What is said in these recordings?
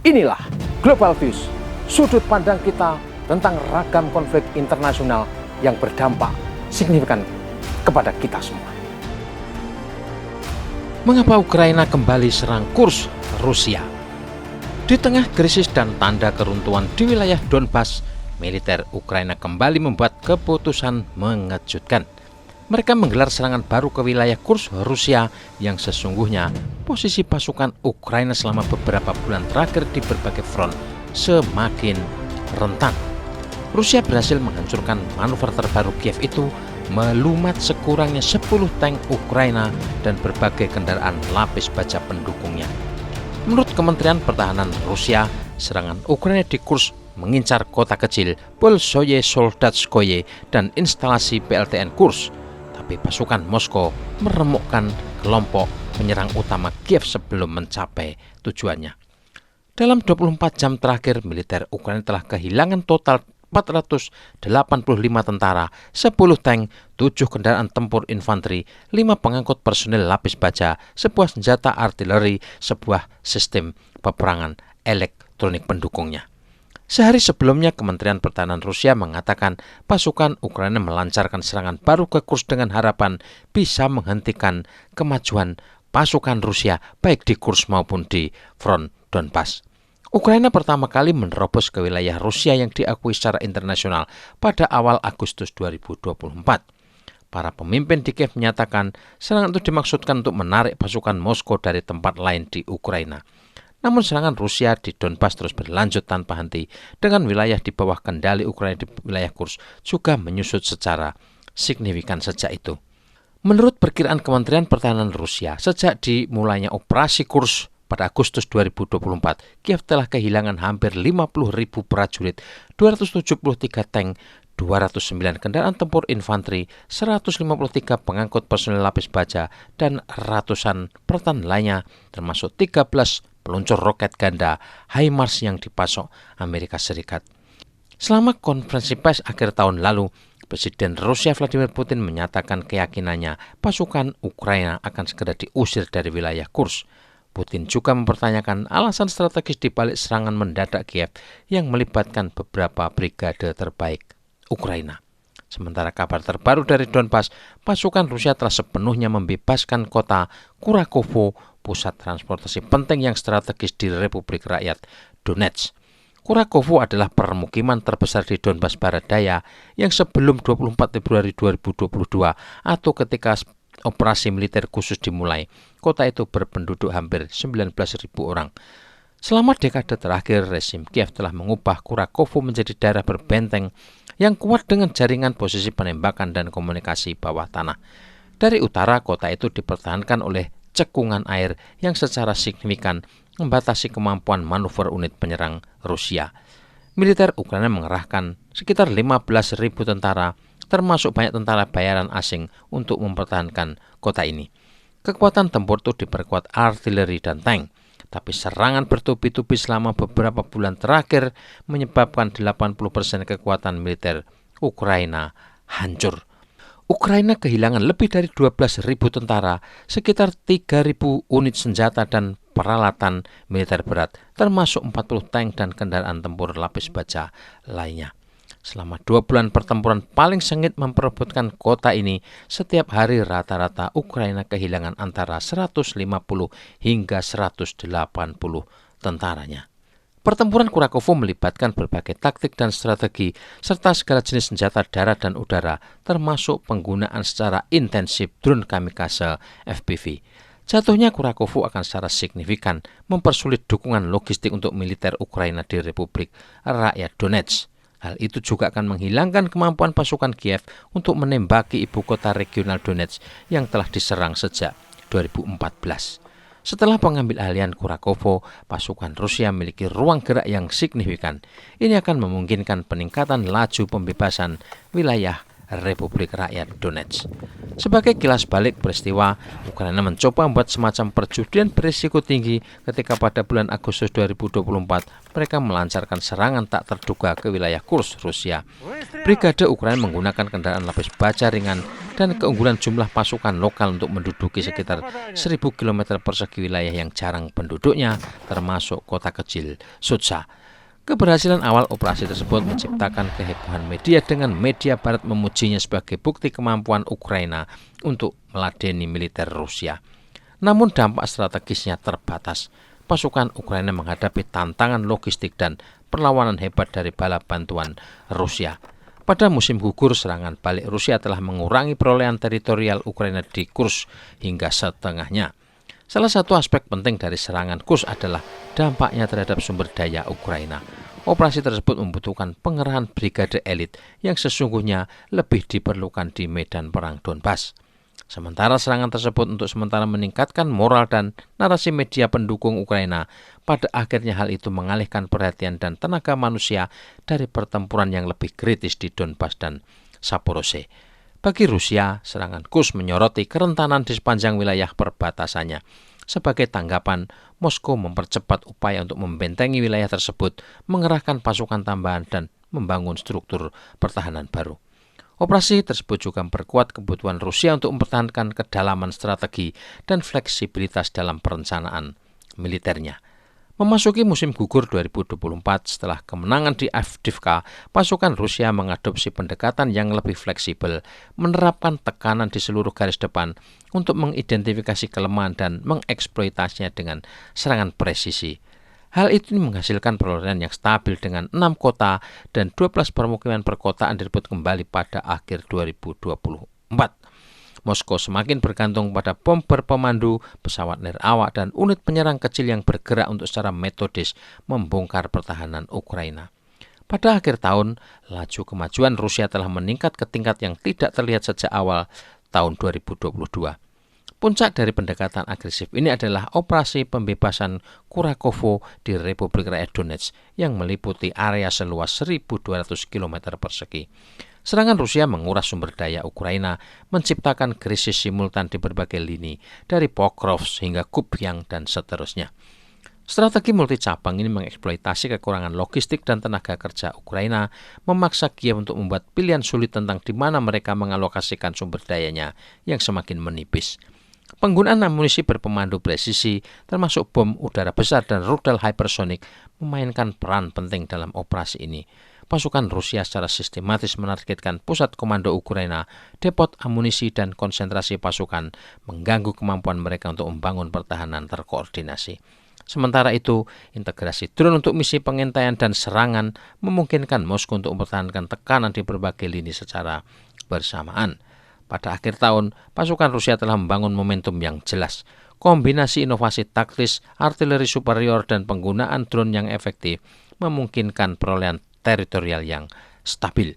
Inilah Global Views, sudut pandang kita tentang ragam konflik internasional yang berdampak signifikan kepada kita semua. Mengapa Ukraina kembali serang kurs Rusia? Di tengah krisis dan tanda keruntuhan di wilayah Donbas, militer Ukraina kembali membuat keputusan mengejutkan. Mereka menggelar serangan baru ke wilayah kurs Rusia yang sesungguhnya posisi pasukan Ukraina selama beberapa bulan terakhir di berbagai front semakin rentan. Rusia berhasil menghancurkan manuver terbaru Kiev itu, melumat sekurangnya 10 tank Ukraina dan berbagai kendaraan lapis baja pendukungnya. Menurut Kementerian Pertahanan Rusia, serangan Ukraina di Kursk mengincar kota kecil Bolshoye Soldatskoye dan instalasi PLTN Kursk. Tapi pasukan Moskow meremukkan kelompok penyerang utama Kiev sebelum mencapai tujuannya. Dalam 24 jam terakhir, militer Ukraina telah kehilangan total 485 tentara, 10 tank, 7 kendaraan tempur infanteri, 5 pengangkut personel lapis baja, sebuah senjata artileri, sebuah sistem peperangan elektronik pendukungnya. Sehari sebelumnya, Kementerian Pertahanan Rusia mengatakan pasukan Ukraina melancarkan serangan baru ke Kursk dengan harapan bisa menghentikan kemajuan pasukan Rusia baik di Kursk maupun di front Donbas. Ukraina pertama kali menerobos ke wilayah Rusia yang diakui secara internasional pada awal Agustus 2024. Para pemimpin di Kiev menyatakan serangan itu dimaksudkan untuk menarik pasukan Moskow dari tempat lain di Ukraina. Namun serangan Rusia di Donbas terus berlanjut tanpa henti, dengan wilayah di bawah kendali Ukraina di wilayah Kursk juga menyusut secara signifikan sejak itu. Menurut perkiraan Kementerian Pertahanan Rusia, sejak dimulainya operasi Kursk pada Agustus 2024, Kiev telah kehilangan hampir 50.000 prajurit, 273 tank, 209 kendaraan tempur infanteri, 153 pengangkut personel lapis baja, dan ratusan pertahanan lainnya, termasuk 13 peluncur roket ganda HIMARS yang dipasok Amerika Serikat. Selama konferensi pers akhir tahun lalu, Presiden Rusia Vladimir Putin menyatakan keyakinannya pasukan Ukraina akan segera diusir dari wilayah Kursk. Putin juga mempertanyakan alasan strategis di balik serangan mendadak Kiev yang melibatkan beberapa brigade terbaik Ukraina. Sementara kabar terbaru dari Donbas, pasukan Rusia telah sepenuhnya membebaskan kota Kurakovo, pusat transportasi penting yang strategis di Republik Rakyat Donetsk. Kurakovo adalah permukiman terbesar di Donbas Barat Daya yang sebelum 24 Februari 2022 atau ketika operasi militer khusus dimulai, kota itu berpenduduk hampir 19.000 orang. Selama dekade terakhir, rezim Kiev telah mengubah Kurakovo menjadi daerah berbenteng yang kuat dengan jaringan posisi penembakan dan komunikasi bawah tanah. Dari utara, kota itu dipertahankan oleh cekungan air yang secara signifikan membatasi kemampuan manuver unit penyerang Rusia. Militer Ukraina mengerahkan sekitar 15.000 tentara, termasuk banyak tentara bayaran asing, untuk mempertahankan kota ini. Kekuatan tempur itu diperkuat artileri dan tank. Tapi serangan bertubi-tubi selama beberapa bulan terakhir menyebabkan 80% kekuatan militer Ukraina hancur. Ukraina kehilangan lebih dari 12.000 tentara, sekitar 3.000 unit senjata dan peralatan militer berat, termasuk 40 tank dan kendaraan tempur lapis baja lainnya. Selama 2 bulan pertempuran paling sengit memperebutkan kota ini, setiap hari rata-rata Ukraina kehilangan antara 150 hingga 180 tentaranya. Pertempuran Kurakovo melibatkan berbagai taktik dan strategi, serta segala jenis senjata darat dan udara, termasuk penggunaan secara intensif drone kamikaze FPV. Jatuhnya Kurakovo akan secara signifikan mempersulit dukungan logistik untuk militer Ukraina di Republik Rakyat Donetsk. Hal itu juga akan menghilangkan kemampuan pasukan Kiev untuk menembaki ibu kota regional Donetsk yang telah diserang sejak 2014. Setelah pengambil alihan Kurakovo, pasukan Rusia memiliki ruang gerak yang signifikan. Ini akan memungkinkan peningkatan laju pembebasan wilayah Republik Rakyat Donetsk. Sebagai kilas balik peristiwa, Ukraina mencoba membuat semacam perjudian berisiko tinggi ketika pada bulan Agustus 2024 mereka melancarkan serangan tak terduga ke wilayah Kursk, Rusia. Brigade Ukraina menggunakan kendaraan lapis baja ringan dan keunggulan jumlah pasukan lokal untuk menduduki sekitar 1000 km persegi wilayah yang jarang penduduknya, termasuk kota kecil Sudzha. Keberhasilan awal operasi tersebut menciptakan kehebohan media dengan media barat memujinya sebagai bukti kemampuan Ukraina untuk meladeni militer Rusia. Namun dampak strategisnya terbatas. Pasukan Ukraina menghadapi tantangan logistik dan perlawanan hebat dari bala bantuan Rusia. Pada musim gugur, serangan balik Rusia telah mengurangi perolehan teritorial Ukraina di Kursk hingga setengahnya. Salah satu aspek penting dari serangan Kursk adalah dampaknya terhadap sumber daya Ukraina. Operasi tersebut membutuhkan pengerahan brigade elit yang sesungguhnya lebih diperlukan di medan perang Donbas. Sementara serangan tersebut untuk sementara meningkatkan moral dan narasi media pendukung Ukraina, pada akhirnya hal itu mengalihkan perhatian dan tenaga manusia dari pertempuran yang lebih kritis di Donbas dan Zaporozhye. Bagi Rusia, serangan Kursk menyoroti kerentanan di sepanjang wilayah perbatasannya. Sebagai tanggapan, Moskow mempercepat upaya untuk membentengi wilayah tersebut, mengerahkan pasukan tambahan dan membangun struktur pertahanan baru. Operasi tersebut juga memperkuat kebutuhan Rusia untuk mempertahankan kedalaman strategi dan fleksibilitas dalam perencanaan militernya. Memasuki musim gugur 2024 setelah kemenangan di Avdiivka, pasukan Rusia mengadopsi pendekatan yang lebih fleksibel, menerapkan tekanan di seluruh garis depan untuk mengidentifikasi kelemahan dan mengeksploitasinya dengan serangan presisi. Hal itu menghasilkan perolehan yang stabil dengan 6 kota dan 12 permukiman perkotaan direbut kembali pada akhir 2024. Moskow semakin bergantung pada bomber pemandu, pesawat nirawak, dan unit penyerang kecil yang bergerak untuk secara metodis membongkar pertahanan Ukraina. Pada akhir tahun, laju kemajuan Rusia telah meningkat ke tingkat yang tidak terlihat sejak awal tahun 2022. Puncak dari pendekatan agresif ini adalah operasi pembebasan Kurakovo di Republik Rakyat Donetsk yang meliputi area seluas 1.200 km persegi. Serangan Rusia menguras sumber daya Ukraina, menciptakan krisis simultan di berbagai lini, dari Pokrovsk hingga Kupiansk dan seterusnya. Strategi multicabang ini mengeksploitasi kekurangan logistik dan tenaga kerja Ukraina, memaksa Kiev untuk membuat pilihan sulit tentang di mana mereka mengalokasikan sumber dayanya yang semakin menipis. Penggunaan amunisi berpemandu presisi, termasuk bom udara besar dan rudal hypersonik, memainkan peran penting dalam operasi ini. Pasukan Rusia secara sistematis menargetkan pusat komando Ukraina, depot amunisi dan konsentrasi pasukan, mengganggu kemampuan mereka untuk membangun pertahanan terkoordinasi. Sementara itu, integrasi drone untuk misi pengintaian dan serangan memungkinkan Moskow untuk mempertahankan tekanan di berbagai lini secara bersamaan. Pada akhir tahun, pasukan Rusia telah membangun momentum yang jelas. Kombinasi inovasi taktis, artileri superior, dan penggunaan drone yang efektif memungkinkan perolehan teritorial yang stabil.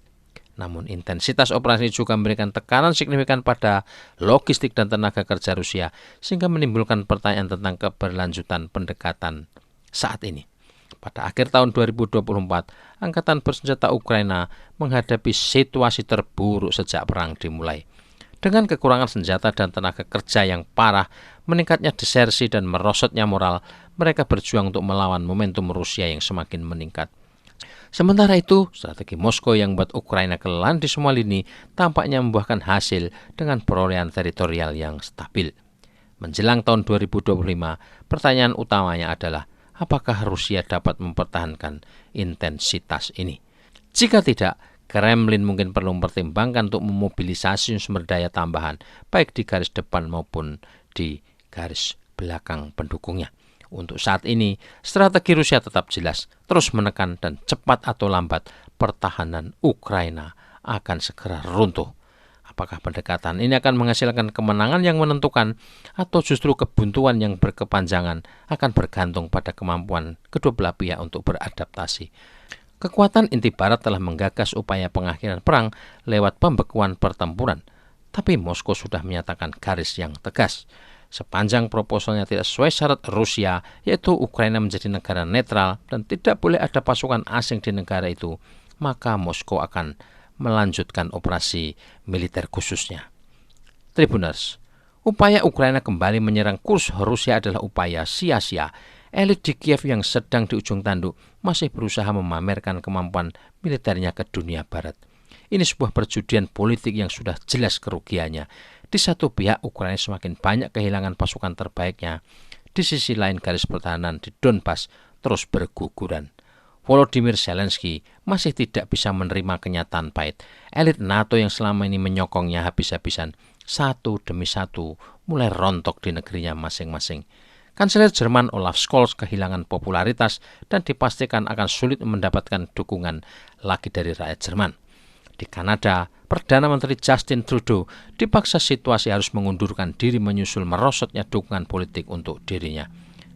Namun intensitas operasi juga memberikan tekanan signifikan pada logistik dan tenaga kerja Rusia, sehingga menimbulkan pertanyaan tentang keberlanjutan pendekatan saat ini. Pada akhir tahun 2024, Angkatan Bersenjata Ukraina menghadapi situasi terburuk sejak perang dimulai. Dengan kekurangan senjata dan tenaga kerja yang parah, meningkatnya desersi dan merosotnya moral, mereka berjuang untuk melawan momentum Rusia yang semakin meningkat. Sementara itu, strategi Moskow yang membuat Ukraina kelelahan di semua lini tampaknya membuahkan hasil dengan perolehan teritorial yang stabil. Menjelang tahun 2025, pertanyaan utamanya adalah apakah Rusia dapat mempertahankan intensitas ini? Jika tidak, Kremlin mungkin perlu mempertimbangkan untuk memobilisasi sumber daya tambahan, baik di garis depan maupun di garis belakang pendukungnya. Untuk saat ini, strategi Rusia tetap jelas, terus menekan dan cepat atau lambat pertahanan Ukraina akan segera runtuh. Apakah pendekatan ini akan menghasilkan kemenangan yang menentukan atau justru kebuntuan yang berkepanjangan akan bergantung pada kemampuan kedua belah pihak untuk beradaptasi. Kekuatan inti Barat telah menggagas upaya pengakhiran perang lewat pembekuan pertempuran, tapi Moskow sudah menyatakan garis yang tegas. Sepanjang proposalnya tidak sesuai syarat Rusia, yaitu Ukraina menjadi negara netral dan tidak boleh ada pasukan asing di negara itu, maka Moskow akan melanjutkan operasi militer khususnya. Tribuners, upaya Ukraina kembali menyerang kurs Rusia adalah upaya sia-sia. Elit di Kiev yang sedang di ujung tanduk masih berusaha memamerkan kemampuan militernya ke dunia barat. Ini sebuah perjudian politik yang sudah jelas kerugiannya. Di satu pihak, Ukraina semakin banyak kehilangan pasukan terbaiknya. Di sisi lain, garis pertahanan di Donbas terus berguguran. Volodymyr Zelensky masih tidak bisa menerima kenyataan pahit. Elit NATO yang selama ini menyokongnya habis-habisan, satu demi satu mulai rontok di negerinya masing-masing. Kanselir Jerman Olaf Scholz kehilangan popularitas dan dipastikan akan sulit mendapatkan dukungan lagi dari rakyat Jerman. Di Kanada, Perdana Menteri Justin Trudeau dipaksa situasi harus mengundurkan diri menyusul merosotnya dukungan politik untuk dirinya.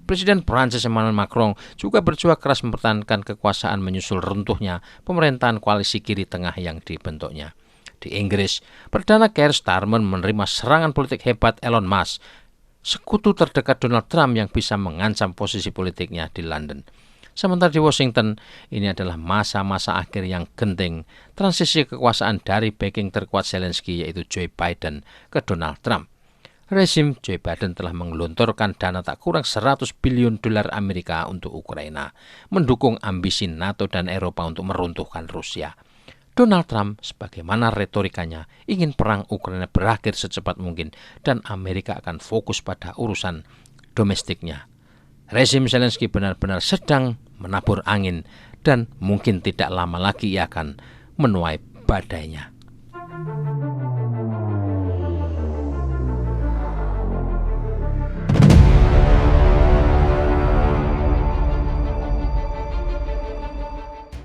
Presiden Prancis Emmanuel Macron juga berjuang keras mempertahankan kekuasaan menyusul runtuhnya pemerintahan koalisi kiri tengah yang dibentuknya. Di Inggris, Perdana Keir Starmer menerima serangan politik hebat Elon Musk, sekutu terdekat Donald Trump yang bisa mengancam posisi politiknya di London. Sementara di Washington, ini adalah masa-masa akhir yang genting, transisi kekuasaan dari backing terkuat Zelensky yaitu Joe Biden ke Donald Trump. Rezim Joe Biden telah menggelontorkan dana tak kurang 100 billion dolar Amerika untuk Ukraina, mendukung ambisi NATO dan Eropa untuk meruntuhkan Rusia. Donald Trump, sebagaimana retorikanya, ingin perang Ukraina berakhir secepat mungkin dan Amerika akan fokus pada urusan domestiknya. Rezim Zelensky benar-benar sedang menabur angin dan mungkin tidak lama lagi ia akan menuai badainya.